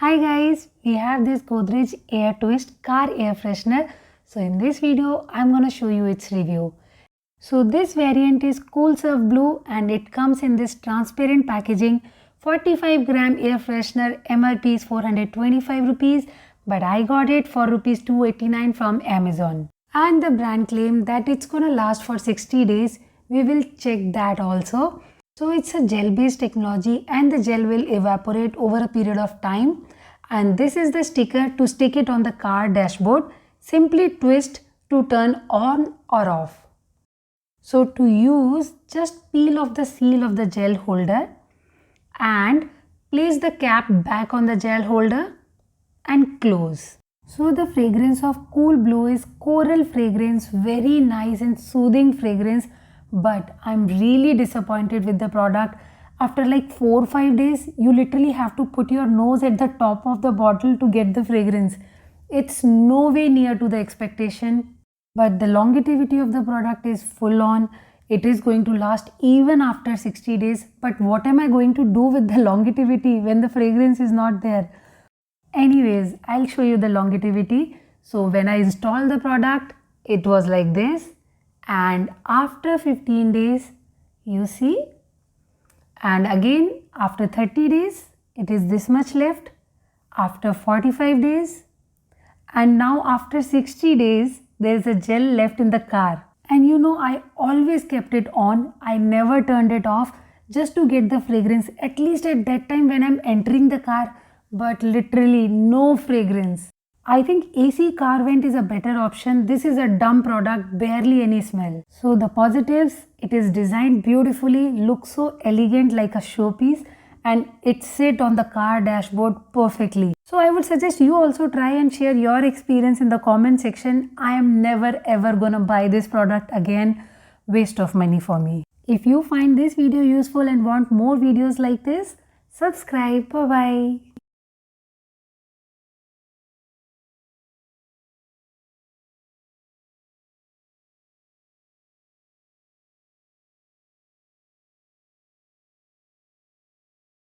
Hi guys, we have this Godrej Air Twist car air freshener. So in this video, I'm gonna show you its review. So this variant is Cool Surf Blue and it comes in this transparent packaging. 45 gram air freshener, MRP is 425 rupees, but I got it for rupees 289 from Amazon. And the brand claimed that it's gonna last for 60 days. We will check that also. So it's a gel based technology and the gel will evaporate over a period of time. And this is the sticker to stick it on the car dashboard. Simply twist to turn on or off. So to use, just peel off the seal of the gel holder and place the cap back on the gel holder and close. So the fragrance of Cool Blue is coral fragrance, very nice and soothing fragrance. But I'm really disappointed with the product. After like 4 or 5 days, you literally have to put your nose at the top of the bottle to get the fragrance. It's no way near to the expectation. But the longevity of the product is full on. It is going to last even after 60 days. But what am I going to do with the longevity when the fragrance is not there? Anyways, I'll show you the longevity. So when I installed the product, it was like this. And after 15 days, you see, and again after 30 days, it is this much left, after 45 days, and now after 60 days, there is a gel left in the car. And you know, I always kept it on, I never turned it off just to get the fragrance, at least at that time when I'm entering the car, but literally no fragrance. I think AC car vent is a better option. This is a dumb product, barely any smell. So the positives, it is designed beautifully, looks so elegant like a showpiece, and it sits on the car dashboard perfectly. So I would suggest you also try and share your experience in the comment section. I am never ever gonna buy this product again. Waste of money for me. If you find this video useful and want more videos like this, subscribe. Bye bye.